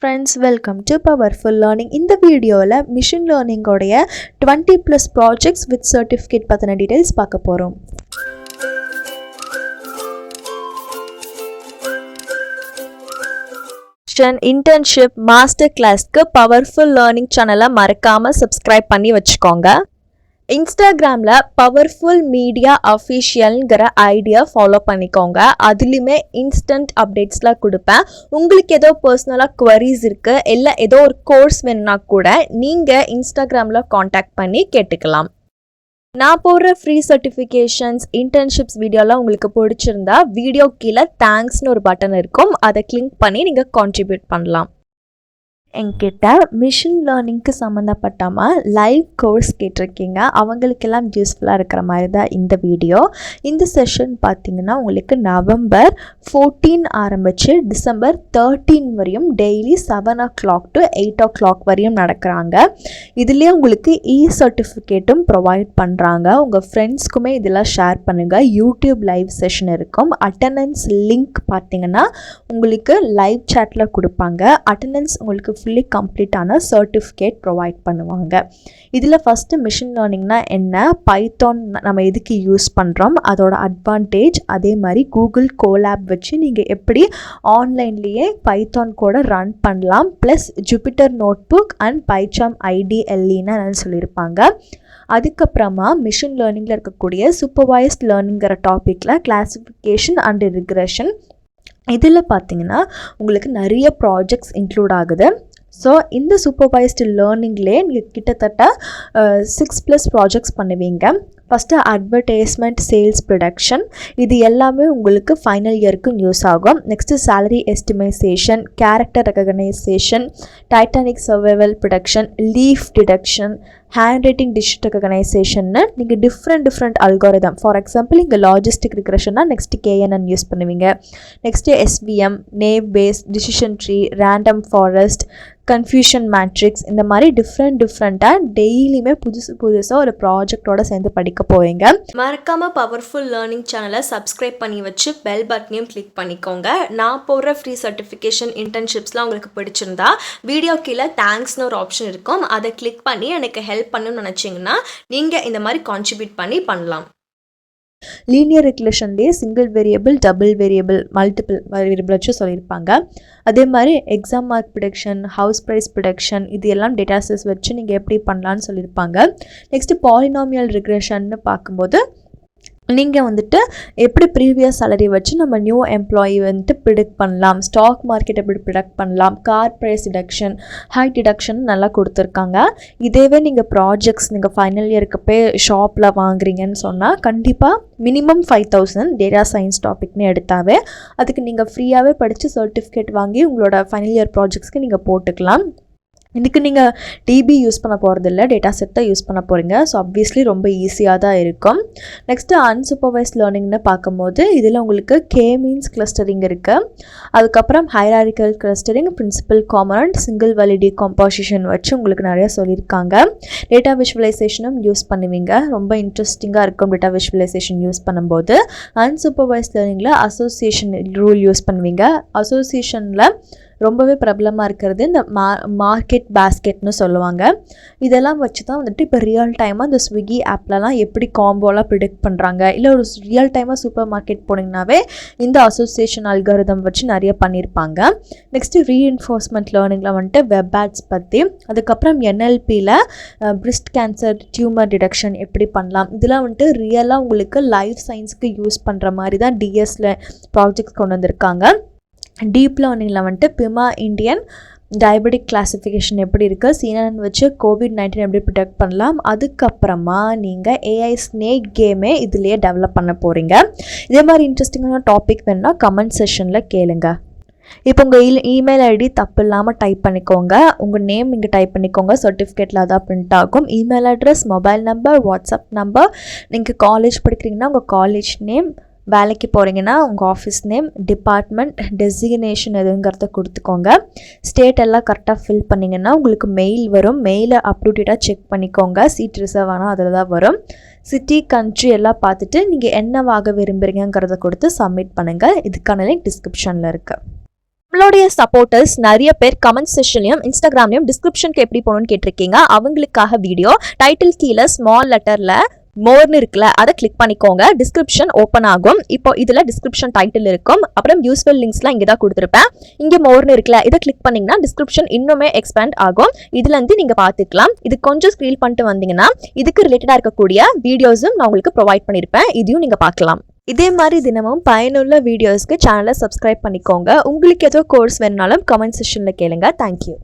friends, welcome to Powerful Learning. In the video la machine learning oda 20 plus projects with certificate pathana details paaka porom. Internship master class ku Powerful Learning channel மறக்காம subscribe பண்ணி வச்சுக்கோங்க. இன்ஸ்டாகிராமில் powerful media அஃபிஷியல்ங்கிற idea follow பண்ணிக்கோங்க. அதுலேயுமே instant அப்டேட்ஸ்லாம் கொடுப்பேன். உங்களுக்கு ஏதோ பர்சனலாக குவரிஸ் இருக்குது, இல்லை ஏதோ ஒரு கோர்ஸ் வேணுன்னா கூட நீங்கள் இன்ஸ்டாகிராமில் காண்டாக்ட் பண்ணி கேட்டுக்கலாம். நான் போடுற ஃப்ரீ சர்டிஃபிகேஷன்ஸ் இன்டர்ன்ஷிப்ஸ் வீடியோலாம் உங்களுக்கு பிடிச்சிருந்தா வீடியோ கீழே தேங்க்ஸ்னு ஒரு பட்டன் இருக்கும், அதை கிளிக் பண்ணி நீங்கள் கான்ட்ரிபியூட் பண்ணலாம். என்கிட்ட மிஷின் லேர்னிங்க்கு சம்மந்தப்பட்டாமல் லைவ் கோர்ஸ் கேட்டிருக்கீங்க. அவங்களுக்கெல்லாம் யூஸ்ஃபுல்லாக இருக்கிற மாதிரி தான் இந்த வீடியோ. இந்த செஷன் பார்த்திங்கன்னா உங்களுக்கு நவம்பர் 14 ஆரம்பித்து டிசம்பர் 13 வரையும் டெய்லி 7 o'clock to 8 o'clock வரையும் நடக்கிறாங்க. இதுலேயே உங்களுக்கு சர்டிஃபிகேட்டும் ப்ரொவைட் பண்ணுறாங்க. உங்கள் ஃப்ரெண்ட்ஸ்க்குமே இதெல்லாம் ஷேர் பண்ணுங்கள். யூடியூப் லைவ் செஷன் இருக்கும். அட்டண்டன்ஸ் லிங்க் பார்த்திங்கன்னா உங்களுக்கு லைவ் சேட்டில் கொடுப்பாங்க. அட்டண்டன்ஸ் உங்களுக்கு ஃபுல்லி கம்ப்ளீட்டான சர்டிஃபிகேட் ப்ரொவைட் பண்ணுவாங்க. இதில் ஃபஸ்ட்டு மிஷின் லேர்னிங்னா என்ன, பைத்தான் நம்ம எதுக்கு யூஸ் பண்ணுறோம், அதோட அட்வான்டேஜ், அதே மாதிரி கூகுள் கோலாப் வச்சு நீங்கள் எப்படி ஆன்லைன்லேயே பைத்தான் கூட ரன் பண்ணலாம், plus Jupyter notebook and PyCharm ஐடிஎல்இன்னு சொல்லியிருப்பாங்க. அதுக்கப்புறமா மிஷின் லேர்னிங்கில் இருக்கக்கூடிய சூப்பர்வைஸ்ட் லேர்னிங்கிற டாப்பிக்கில் கிளாசிஃபிகேஷன் அண்ட் ரிக்ரெஷன், இதில் பார்த்தீங்கன்னா உங்களுக்கு நிறைய ப்ராஜெக்ட்ஸ் இன்க்ளூட் ஆகுது. ஸோ இந்த சூப்பர்வைஸ்டு லேர்னிங்லேயே நீங்கள் கிட்டத்தட்ட 6+ ப்ராஜெக்ட்ஸ் பண்ணுவீங்க. ஃபஸ்ட்டு அட்வர்டைஸ்மெண்ட், சேல்ஸ், ப்ரொடக்ஷன், இது எல்லாமே உங்களுக்கு ஃபைனல் இயருக்கு யூஸ் ஆகும். Next salary estimation, character recognition, Titanic survival prediction, leaf detection, handwriting digit ரெகக்னைசேஷன்னு நீங்கள் டிஃப்ரெண்ட் அல்காரிதம். ஃபார் எக்ஸாம்பிள் இங்கே லாஜிஸ்டிக் ரிக்ரெஷன்னா நெக்ஸ்ட்டு கேஎன்என் யூஸ் பண்ணுவீங்க. Next SVM, naive Bayes, decision tree, random forest, confusion matrix, இந்த மாதிரி டிஃப்ரெண்ட்டாக டெய்லியுமே புதுசாக ஒரு ப்ராஜெக்டோட சேர்ந்து படிக்க போகிறீங்க. மறக்காமல் பவர்ஃபுல் லேர்னிங் சேனலை சப்ஸ்கிரைப் பண்ணி வச்சு பெல் பட்டனையும் கிளிக் பண்ணிக்கோங்க. நான் போடுற ஃப்ரீ சர்டிஃபிகேஷன் இன்டர்ன்ஷிப்ஸ்லாம் உங்களுக்கு பிடிச்சிருந்தா வீடியோ கீழே தேங்க்ஸ்னு ஒரு ஆப்ஷன் இருக்கும், அதை கிளிக் பண்ணி எனக்கு ஹெல்ப் பண்ணணும்னு நினச்சிங்கன்னா நீங்கள் இந்த மாதிரி கான்ட்ரிபியூட் பண்ணலாம். லீனியர் ரெகுலேஷன்லேயே single variable, double variable, multiple variable வச்சு சொல்லியிருப்பாங்க. அதே மாதிரி exam mark prediction, house price prediction, இது எல்லாம் டேட்டாசஸ் வச்சு நீங்கள் எப்படி பண்ணலான்னு சொல்லியிருப்பாங்க. நெக்ஸ்ட்டு பாலினாமியல் ரிக்ரெஷன்னு பார்க்கும்போது நீங்கள் வந்துட்டு எப்படி ப்ரீவியஸ் சேலரி வச்சு நம்ம நியூ எம்ப்ளாயி வந்துட்டு ப்ரிடிக்ட் பண்ணலாம், ஸ்டாக் மார்க்கெட் எப்படி ப்ரிடிக்ட் பண்ணலாம், car price detection, high detection நல்லா கொடுத்துருக்காங்க. இதேவே நீங்கள் ப்ராஜெக்ட்ஸ் நீங்கள் ஃபைனல் இயருக்கு போய் ஷாப்பில் வாங்குறீங்கன்னு சொன்னால் கண்டிப்பாக மினிமம் 5,000 டேட்டா சயின்ஸ் டாபிக்னு எடுத்தாவே அதுக்கு நீங்கள் ஃப்ரீயாகவே படித்து சர்டிஃபிகேட் வாங்கி உங்களோட ஃபைனல் இயர் ப்ராஜெக்ட்ஸ்க்கு நீங்கள் போட்டுக்கலாம். இதுக்கு நீங்கள் டிபி யூஸ் பண்ண போகிறதில்ல, டேட்டா செட் தான் யூஸ் பண்ண போகிறீங்க. ஸோ ஆப்வியஸ்லி ரொம்ப ஈஸியாக தான் இருக்கும். நெக்ஸ்ட்டு அன்சூப்பர்வைஸ்ட் லேர்னிங்னு பார்க்கும்போது இதில் உங்களுக்கு கே மீன்ஸ் கிளஸ்டரிங் இருக்குது. அதுக்கப்புறம் hierarchical clustering, principal component, singular value decomposition வச்சு உங்களுக்கு நிறைய சொல்லியிருக்காங்க. டேட்டா விஷுவலைசேஷனும் யூஸ் பண்ணுவீங்க. ரொம்ப இன்ட்ரெஸ்டிங்காக இருக்கும் டேட்டா விஷுவலைசேஷன் யூஸ் பண்ணும்போது. அன்சூப்பர்வைஸ்ட் லேர்னிங்கில் அசோசியேஷன் ரூல் யூஸ் பண்ணுவீங்க. அசோசியேஷனில் ரொம்பவே பிரபலமாக இருக்கிறது இந்த மார்க்கெட் பேஸ்கெட்னு சொல்லுவாங்க. இதெல்லாம் வச்சு தான் வந்துட்டு இப்போ ரியல் டைமாக இந்த ஸ்விக்கி ஆப்லலாம் எப்படி காம்போலாம் ப்ரிடிக்ட் பண்ணுறாங்க, இல்லை ஒரு ரியல் டைமாக சூப்பர் மார்க்கெட் போனீங்கன்னாவே இந்த அசோசியேஷன் அல்காரிதம் வச்சு நிறைய பண்ணியிருப்பாங்க. நெக்ஸ்ட்டு ரீஎன்ஃபோர்ஸ்மெண்ட் லேர்னிங்கில் வந்துட்டு வெப் ஆட்ஸ் பற்றி, அதுக்கப்புறம் என்எல்பியில் பிரெஸ்ட் கேன்சர் டியூமர் டிடக்ஷன் எப்படி பண்ணலாம், இதெல்லாம் வந்துட்டு ரியலாக உங்களுக்கு லைஃப் சயின்ஸுக்கு யூஸ் பண்ணுற மாதிரி தான் டிஎஸ்ல ப்ராஜெக்ட்ஸ் கொண்டு வந்திருக்காங்க. டீப் லேர்னிங்கில் வந்துட்டு பிமா இண்டியன் டயபெட்டிக் கிளாஸிஃபிகேஷன் எப்படி இருக்குது, CNN வச்சு COVID-19 எப்படி ப்ரிடிக்ட் பண்ணலாம், அதுக்கப்புறமா நீங்கள் AI ஸ்னேக் கேமே இதுலேயே டெவலப் பண்ண போகிறீங்க. இதே மாதிரி இன்ட்ரெஸ்டிங்கான டாபிக் வேணுன்னா கமெண்ட் செஷனில் கேளுங்க. இப்போ உங்கள் இமெயில் ஐடி தப்பு இல்லாமல் டைப் பண்ணிக்கோங்க. உங்கள் நேம் இங்கே டைப் பண்ணிக்கோங்க, சர்டிஃபிகேட்டில் அதான் பிரிண்ட் ஆகும். Email address, mobile number, WhatsApp number, நீங்கள் காலேஜ் படிக்கிறீங்கன்னா உங்கள் காலேஜ் நேம், வேலைக்கு போகிறீங்கன்னா உங்கள் ஆஃபீஸ் நேம், டிபார்ட்மெண்ட், டெசிக்னேஷன் எதுங்கிறத கொடுத்துக்கோங்க. ஸ்டேட் எல்லாம் கரெக்டாக ஃபில் பண்ணிங்கன்னா உங்களுக்கு மெயில் வரும். மெயிலை அப்டூடேட்டாக செக் பண்ணிக்கோங்க. சீட் ரிசர்வ் ஆனால் அதில் தான் வரும். சிட்டி, கண்ட்ரி எல்லாம் பார்த்துட்டு நீங்கள் என்னவாக விரும்புகிறீங்கிறத கொடுத்து சப்மிட் பண்ணுங்கள். இதுக்கான லிங்க் டிஸ்கிரிப்ஷனில் இருக்குது. நம்மளுடைய சப்போர்ட்டர்ஸ் நிறைய பேர் கமெண்ட் செஷன்லையும் இன்ஸ்டாகிராம்லையும் டிஸ்கிரிப்ஷனுக்கு எப்படி போகணும்னு கேட்டிருக்கீங்க. அவங்களுக்காக வீடியோ டைட்டில் கீழே ஸ்மால் லெட்டரில் மோர்னு இருக்குல்ல, அதை கிளிக் பண்ணிக்கோங்க. டிஸ்கிரிப்ஷன் ஓப்பன் ஆகும். இப்போ இதில் டிஸ்கிரிப்ஷன் டைட்டில் இருக்கும். அப்புறம் யூஸ்ஃபுல் லிங்க்ஸ்லாம் இங்கே தான் கொடுத்துருப்பேன். இங்கே மோர்னு இருக்குல்ல, இதை கிளிக் பண்ணிங்கன்னா டிஸ்கிரிப்ஷன் இன்னுமே எக்ஸ்பேண்ட் ஆகும். இதுலேருந்து நீங்கள் பார்த்துக்கலாம். இது கொஞ்சம் ஸ்க்ரீல் பண்ணிட்டு வந்தீங்கன்னா இதுக்கு ரிலேட்டடாக இருக்கக்கூடிய வீடியோஸும் நான் உங்களுக்கு ப்ரொவைட் பண்ணியிருப்பேன். இதையும் நீங்கள் பார்க்கலாம். இதே மாதிரி தினமும் பயனுள்ள வீடியோஸ்க்கு சேனலை சப்ஸ்கிரைப் பண்ணிக்கோங்க. உங்களுக்கு ஏதோ கோர்ஸ் வேணுனாலும் கமெண்ட் செஷனில் கேளுங்க. தேங்க்யூ.